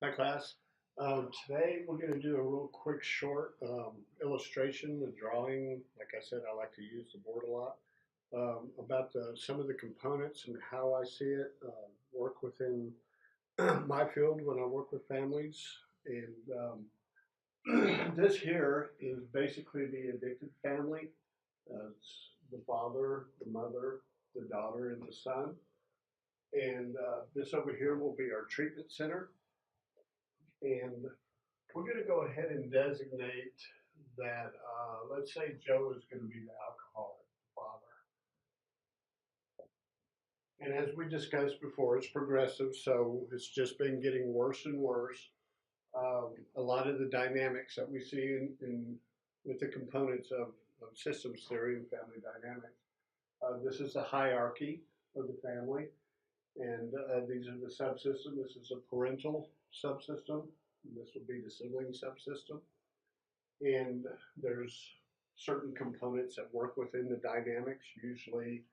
Hi, class. Today we're going to do a real quick, short illustration, a drawing. Like I said, I like to use the board a lot. About some of the components and how I see it work within my field when I work with families. And this here is basically the addicted family. It's the father, the mother, the daughter, and the son. And this over here will be our treatment center. And we're going to go ahead and designate that, let's say Joe is going to be the alcoholic father. And as we discussed before, it's progressive, so it's just been getting worse and worse. A lot of the dynamics that we see in with the components of systems theory and family dynamics. This is the hierarchy of the family, and these are the subsystems. This is a parental subsystem. This will be the sibling subsystem. And there's certain components that work within the dynamics. Usually,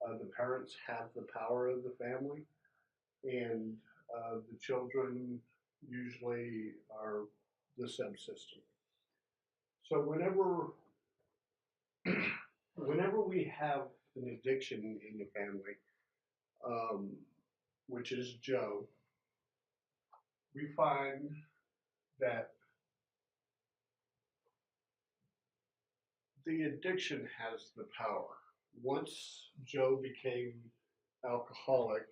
the parents have the power of the family, and the children usually are the subsystem. So whenever we have an addiction in the family, um, which is Joe, we find that the addiction has the power. Once Joe became alcoholic,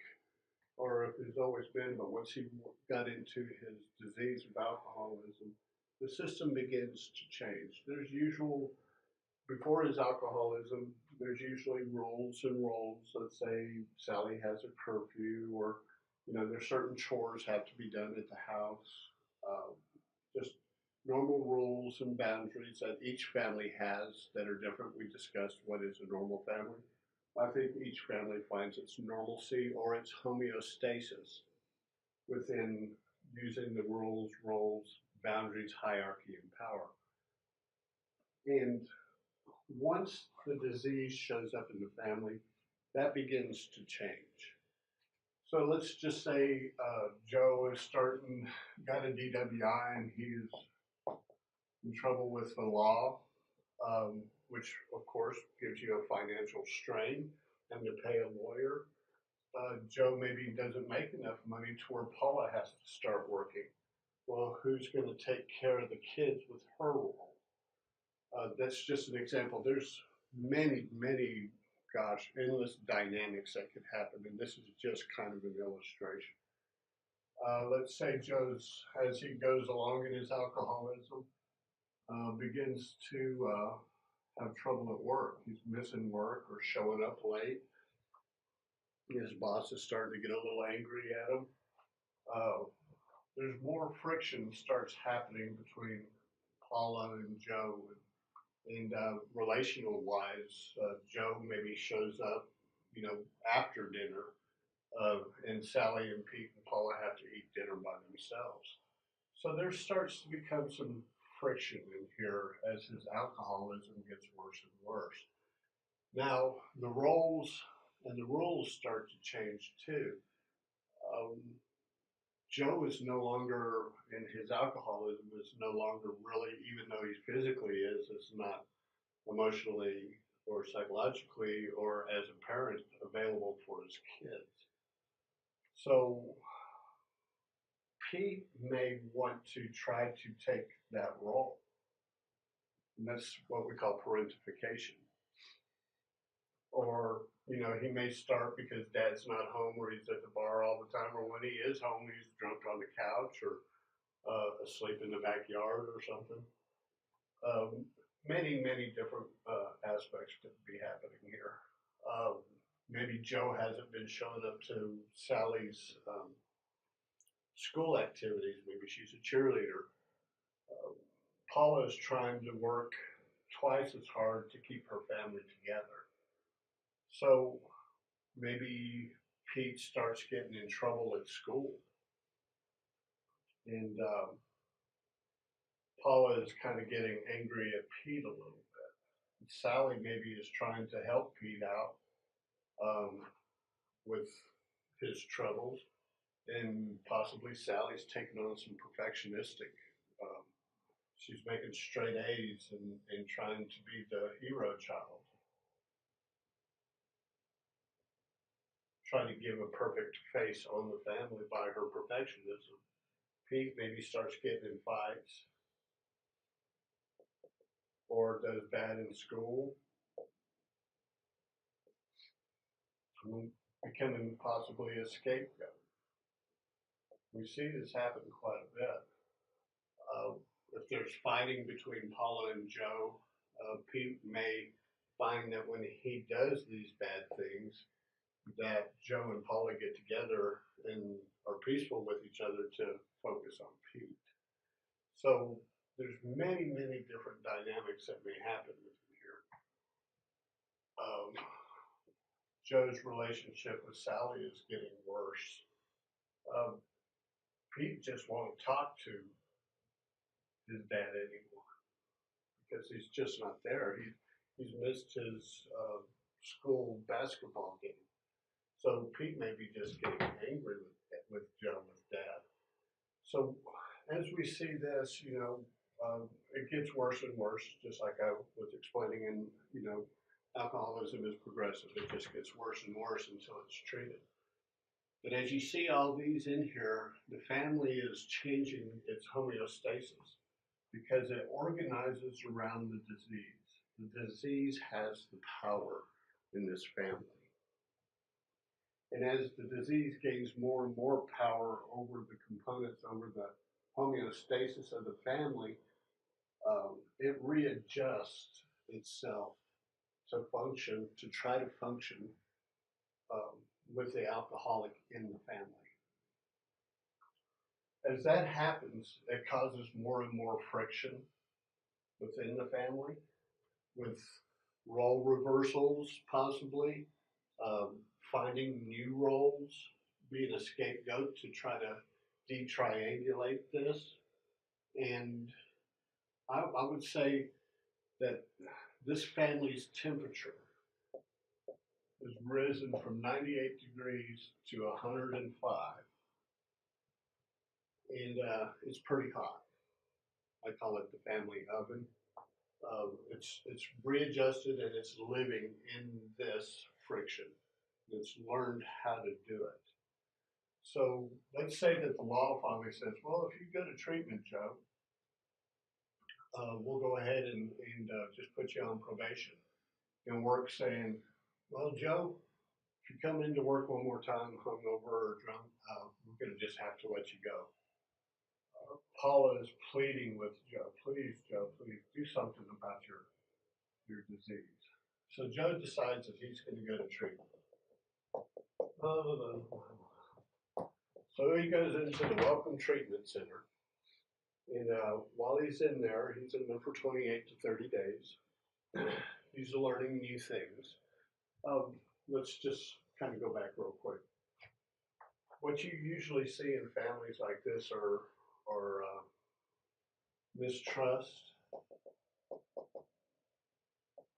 or if it's always been, but once he got into his disease of alcoholism, the system begins to change. Before his alcoholism, there's usually rules and roles. Let's say Sally has a curfew, or there's certain chores have to be done at the house. Uh, just normal rules and boundaries that each family has that are different. We discussed what is a normal family. I think each family finds its normalcy or its homeostasis within using the rules, roles, boundaries, hierarchy, and power. And once the disease shows up in the family, that begins to change. So let's just say Joe is got a DWI, and he's in trouble with the law, which of course gives you a financial strain and to pay a lawyer. Joe maybe doesn't make enough money to where Paula has to start working. Well, who's going to take care of the kids with her role? That's just an example. There's many, gosh, endless dynamics that could happen, and this is just kind of an illustration. Let's say Joe's, as he goes along in his alcoholism, begins to have trouble at work. He's missing work or showing up late. His boss is starting to get a little angry at him. Uh, there's more friction starts happening between Paula and Joe, and relational wise, Joe maybe shows up, after dinner, and Sally and Pete and Paula have to eat dinner by themselves. So there starts to become some friction in here as his alcoholism gets worse and worse. Now, the roles and the rules start to change too. Um, Joe is no longer, in his alcoholism, is no longer really, even though he physically is not emotionally or psychologically or as a parent available for his kids. So Pete may want to try to take that role. And that's what we call parentification. Or, he may start because dad's not home or he's at the bar all the time, or when he is home, he's drunk on the couch or asleep in the backyard or something. Many different aspects could be happening here. Maybe Joe hasn't been showing up to Sally's school activities. Maybe she's a cheerleader. Uh, Paula is trying to work twice as hard to keep her family together. So maybe Pete starts getting in trouble at school. And Paula is kind of getting angry at Pete a little bit. And Sally maybe is trying to help Pete out with his troubles. and possibly Sally's taking on some perfectionistic. Um, she's making straight A's and trying to be the hero child, trying to give a perfect face on the family by her perfectionism. Pete maybe starts getting in fights or does bad in school, becoming possibly a scapegoat. We see this happen quite a bit. Uh, if there's fighting between Paula and Joe, Pete may find that when he does these bad things, that Joe and Paula get together and are peaceful with each other to focus on Pete. So there's many, many different dynamics that may happen within here. Um, Joe's relationship with Sally is getting worse. Um, Pete just won't talk to his dad anymore because he's just not there. He's missed his school basketball game. So Pete may be just getting angry with Joe, with dad. So as we see this, it gets worse and worse, just like I was explaining. And, alcoholism is progressive. It just gets worse and worse until it's treated. But as you see all these in here, the family is changing its homeostasis because it organizes around the disease. The disease has the power in this family. And as the disease gains more and more power over the components, over the homeostasis of the family, it readjusts itself to function, to try to function um, with the alcoholic in the family. As that happens, it causes more and more friction within the family, with role reversals possibly, finding new roles, being a scapegoat to try to detriangulate this. And I would say that this family's temperature has risen from 98 degrees to 105. And it's pretty hot. I call it the family oven. It's readjusted and it's living in this friction. It's learned how to do it. So let's say that the law finally says, well, if you go to treatment, Joe, we'll go ahead and just put you on probation. And work saying, well, Joe, if you come into work one more time hungover or drunk, we're going to just have to let you go. Paula is pleading with Joe, please, do something about your disease. So Joe decides that he's going to go to treatment. So he goes into the Welcome Treatment Center. And while he's in there for 28 to 30 days. He's learning new things. Let's just kind of go back real quick. What you usually see in families like this are mistrust,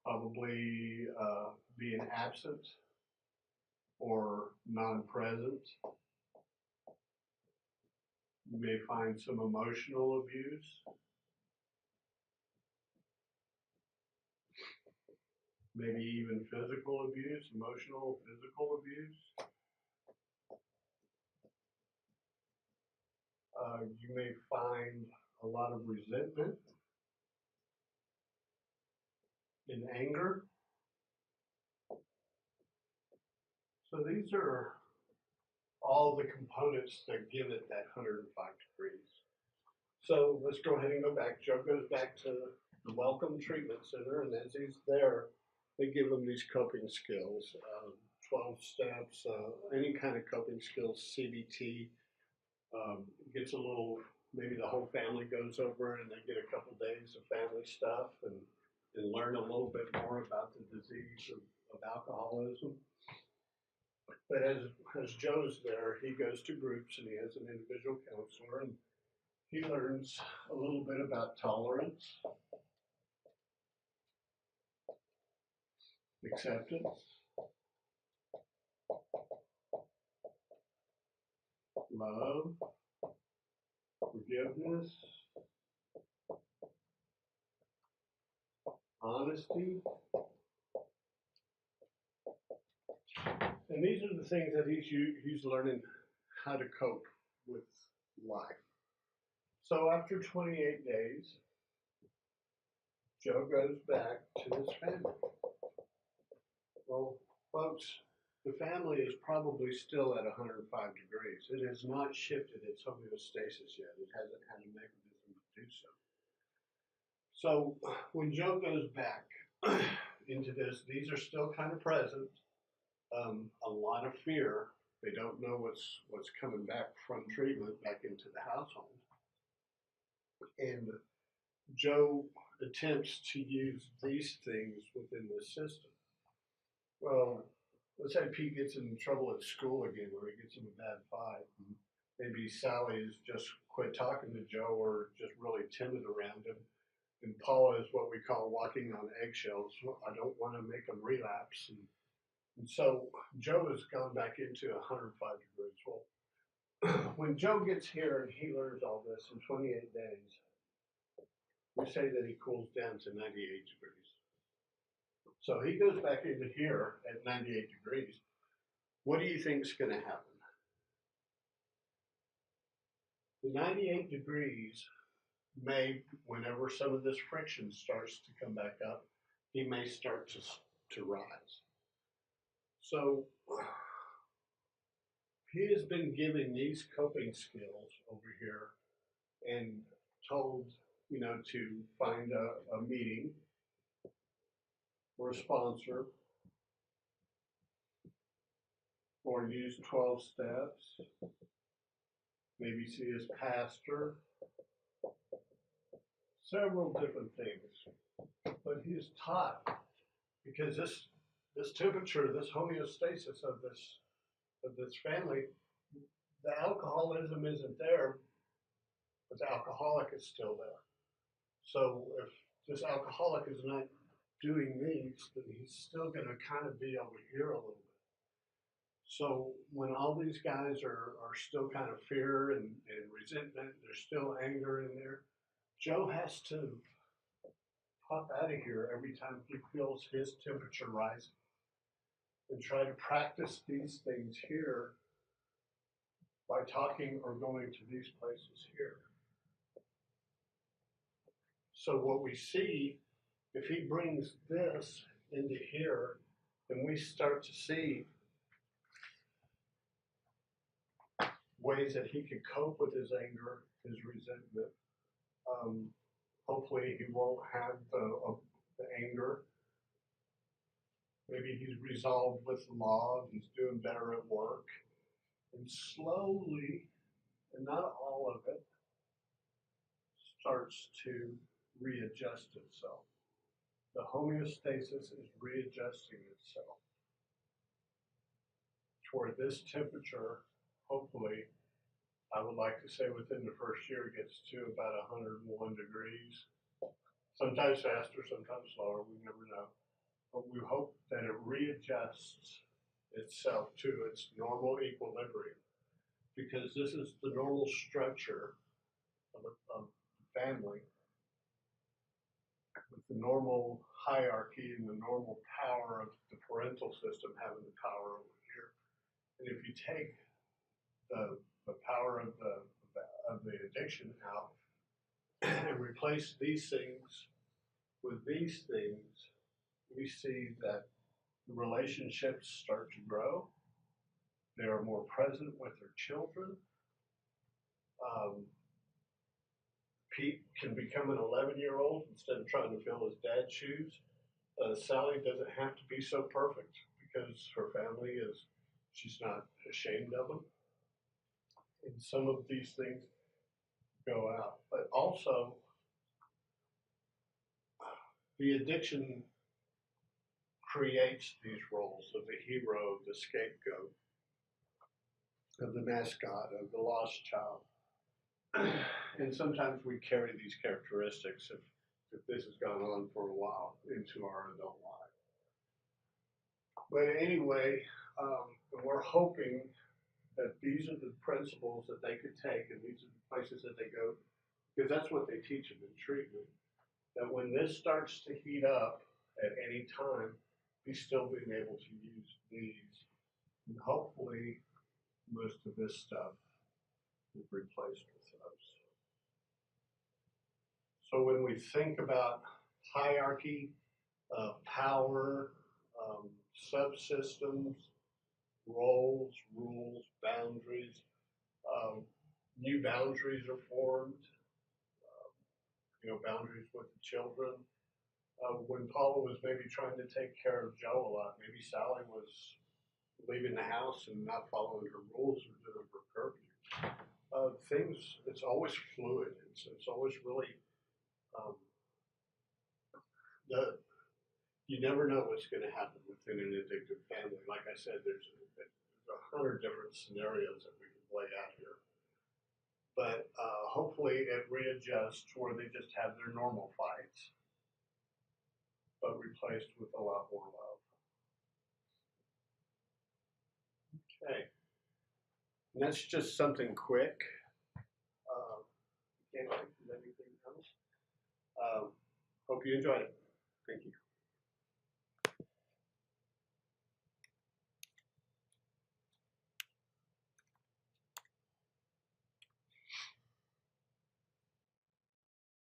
probably being absent or non-present. You may find some emotional abuse. Maybe even physical abuse, emotional, physical abuse. You may find a lot of resentment and anger. So these are all the components that give it that 105 degrees. So let's go ahead and go back. Joe goes back to the Welcome Treatment Center, and as he's there, they give him these coping skills, 12 steps, any kind of coping skills, CBT. Gets a little, maybe the whole family goes over and they get a couple days of family stuff and learn a little bit more about the disease of alcoholism. But as Joe's there, he goes to groups and he has an individual counselor and he learns a little bit about tolerance, acceptance, love, forgiveness, honesty. And these are the things that he's learning how to cope with life. So after 28 days, Joe goes back to his family. Well, folks, the family is probably still at 105 degrees. It has not shifted its homeostasis yet. It hasn't had a mechanism to do so. So when Joe goes back into this, these are still kind of present. A lot of fear. They don't know what's coming back from treatment back into the household. And Joe attempts to use these things within the system. Well, let's say Pete gets in trouble at school again, or he gets in a bad fight. And maybe Sally's just quit talking to Joe, or just really timid around him. And Paula is what we call walking on eggshells. I don't want to make him relapse. And so Joe has gone back into 105 degrees. Well, when Joe gets here and he learns all this in 28 days, we say that he cools down to 98 degrees. So he goes back into here at 98 degrees. What do you think is going to happen? The 98 degrees may, whenever some of this friction starts to come back up, he may start to rise. So he has been given these coping skills over here and told, to find a meeting or a sponsor or use 12 steps, maybe see his pastor, several different things. But he is taught, because this temperature, this homeostasis of this family, the alcoholism isn't there, but the alcoholic is still there. So if this alcoholic is not doing these, then he's still going to kind of be over here a little bit. So when all these guys are still kind of fear and resentment, there's still anger in there, Joe has to pop out of here every time he feels his temperature rising and try to practice these things here by talking or going to these places here. So what we see, if he brings this into here, then we start to see ways that he could cope with his anger, his resentment. Hopefully he won't have the anger. Maybe he's resolved with the law, he's doing better at work. And slowly, and not all of it, starts to readjust itself. The homeostasis is readjusting itself toward this temperature. Hopefully, I would like to say within the first year it gets to about 101 degrees. Sometimes faster, sometimes slower, we never know. But we hope that it readjusts itself to its normal equilibrium, because this is the normal structure of the family, with the normal hierarchy and the normal power of the parental system having the power over here. And if you take the power of the addiction out and replace these things with these things, we see that the relationships start to grow. They are more present with their children. Pete can become an 11-year-old instead of trying to fill his dad's shoes. Sally doesn't have to be so perfect because her family she's not ashamed of them. And some of these things go out. But also, the addiction creates these roles of the hero, the scapegoat, of the mascot, of the lost child. And sometimes we carry these characteristics if this has gone on for a while into our adult life. But anyway, we're hoping that these are the principles that they could take and these are the places that they go, because that's what they teach them in treatment. That when this starts to heat up at any time, he's still being able to use these. And hopefully, most of this stuff is replaced with those. So when we think about hierarchy, power, subsystems, roles, rules, boundaries, new boundaries are formed, boundaries with the children. When Paula was maybe trying to take care of Joe a lot, maybe Sally was leaving the house and not following her rules or doing her curfew. It's always fluid. It's always really, um, you never know what's going to happen within an addictive family. Like I said, there's 100 different scenarios that we can lay out here. But hopefully it readjusts to where they just have their normal fights, but replaced with a lot more love. Okay. And that's just something quick. Can't think of anything else. Hope you enjoyed it. Thank you.